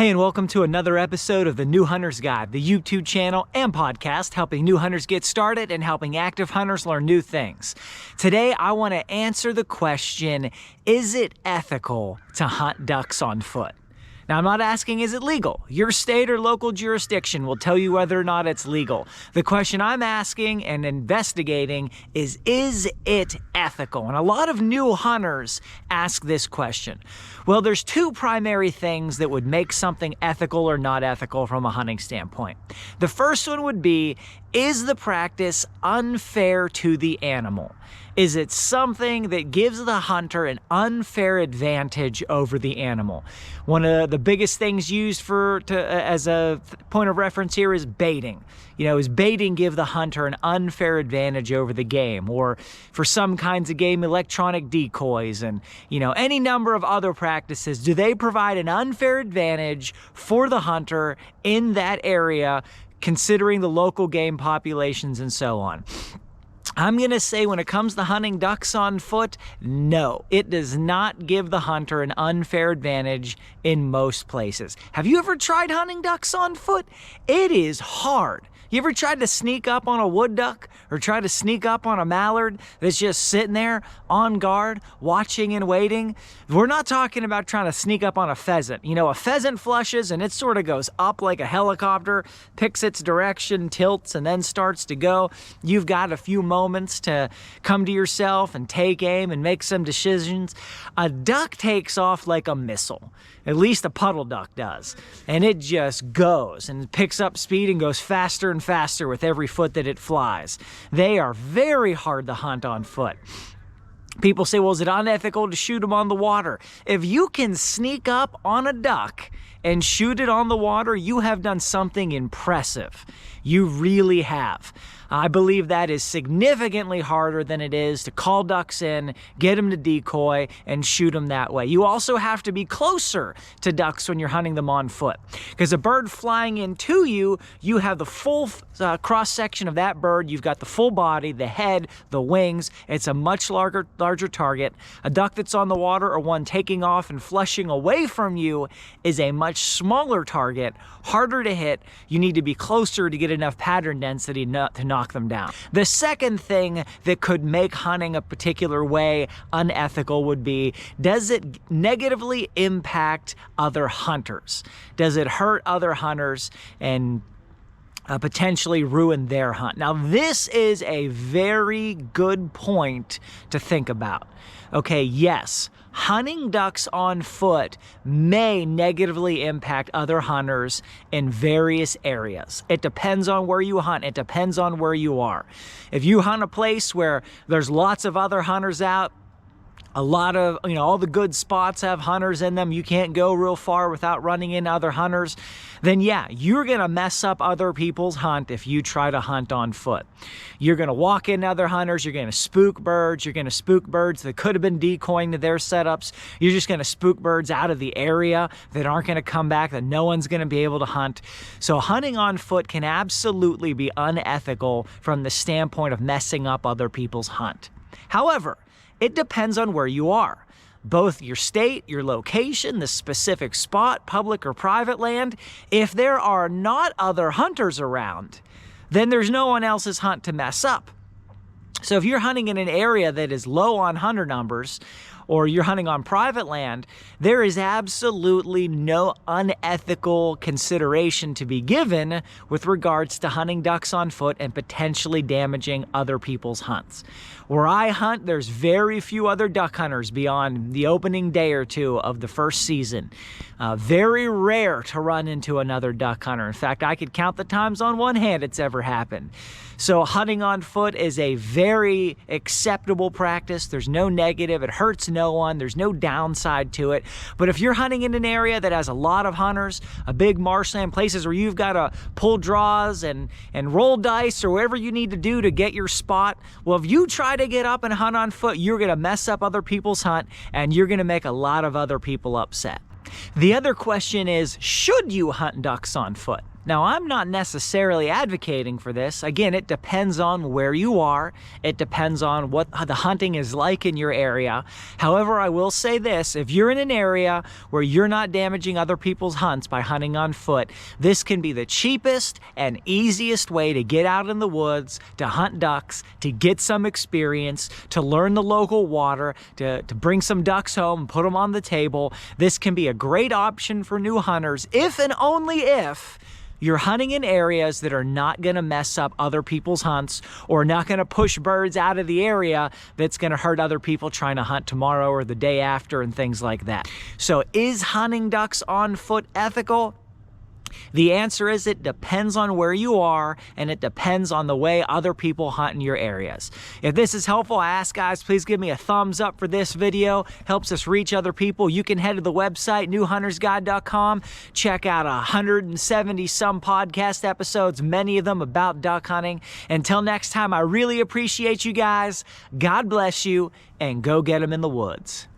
Hey, and welcome to another episode of the New Hunter's Guide, the YouTube channel and podcast helping new hunters get started and helping active hunters learn new things. Today, I want to answer the question, is it ethical to hunt ducks on foot? Now, I'm not asking, is it legal? Your state or local jurisdiction will tell you whether or not it's legal. The question I'm asking and investigating is it ethical? And a lot of new hunters ask this question. Well, there's two primary things that would make something ethical or not ethical from a hunting standpoint. The first one would be, is the practice unfair to the animal? Is it something that gives the hunter an unfair advantage over the animal? One of the biggest things used as a point of reference here is baiting. Is baiting give the hunter an unfair advantage over the game? Or for some kinds of game, electronic decoys and, any number of other practices, do they provide an unfair advantage for the hunter in that area, considering the local game populations and so on? I'm going to say when it comes to hunting ducks on foot, no, it does not give the hunter an unfair advantage in most places. Have you ever tried hunting ducks on foot? It is hard. You ever tried to sneak up on a wood duck or try to sneak up on a mallard that's just sitting there on guard, watching and waiting? We're not talking about trying to sneak up on a pheasant. A pheasant flushes and it sort of goes up like a helicopter, picks its direction, tilts, and then starts to go. You've got a few moments to come to yourself and take aim and make some decisions. A duck takes off like a missile. At least a puddle duck does. And it just goes and picks up speed and goes faster and faster with every foot that it flies. They are very hard to hunt on foot. People say, well, is it unethical to shoot them on the water? If you can sneak up on a duck and shoot it on the water, you have done something impressive. You really have. I believe that is significantly harder than it is to call ducks in, get them to decoy, and shoot them that way. You also have to be closer to ducks when you're hunting them on foot. Because a bird flying into you, you have the full cross-section of that bird. You've got the full body, the head, the wings. It's a much larger target. A duck that's on the water or one taking off and flushing away from you is a much smaller target, harder to hit. You need to be closer to get enough pattern density to knock them down. The second thing that could make hunting a particular way unethical would be, does it negatively impact other hunters? Does it hurt other hunters and potentially ruin their hunt? Now, this is a very good point to think about. Okay, yes, hunting ducks on foot may negatively impact other hunters in various areas. It depends on where you hunt. It depends on where you are. If you hunt a place where there's lots of other hunters out, a lot of, all the good spots have hunters in them, you can't go real far without running into other hunters, then yeah, you're going to mess up other people's hunt if you try to hunt on foot. You're going to walk into other hunters, you're going to spook birds, that could have been decoying to their setups. You're just going to spook birds out of the area that aren't going to come back, that no one's going to be able to hunt. So hunting on foot can absolutely be unethical from the standpoint of messing up other people's hunt. However, it depends on where you are. Both your state, your location, the specific spot, public or private land. If there are not other hunters around, then there's no one else's hunt to mess up. So if you're hunting in an area that is low on hunter numbers, or you're hunting on private land, there is absolutely no unethical consideration to be given with regards to hunting ducks on foot and potentially damaging other people's hunts. Where I hunt, there's very few other duck hunters beyond the opening day or two of the first season. Very rare to run into another duck hunter. In fact, I could count the times on one hand it's ever happened. So hunting on foot is a very acceptable practice. There's no negative. It hurts no one. There's no downside to it. But if you're hunting in an area that has a lot of hunters, a big marshland, places where you've got to pull draws and roll dice or whatever you need to do to get your spot, well, if you try to get up and hunt on foot, you're going to mess up other people's hunt and you're going to make a lot of other people upset. The other question is, should you hunt ducks on foot? Now, I'm not necessarily advocating for this. Again, it depends on where you are. It depends on what the hunting is like in your area. However, I will say this, if you're in an area where you're not damaging other people's hunts by hunting on foot, this can be the cheapest and easiest way to get out in the woods, to hunt ducks, to get some experience, to learn the local water, to bring some ducks home and put them on the table. This can be a great option for new hunters if and only if you're hunting in areas that are not going to mess up other people's hunts or not going to push birds out of the area that's going to hurt other people trying to hunt tomorrow or the day after and things like that. So is hunting ducks on foot ethical? The answer is it depends on where you are, and it depends on the way other people hunt in your areas. If this is helpful, I ask guys, please give me a thumbs up for this video. Helps us reach other people. You can head to the website, newhuntersguide.com. Check out 170 some podcast episodes, many of them about duck hunting. Until next time, I really appreciate you guys. God bless you, and go get them in the woods.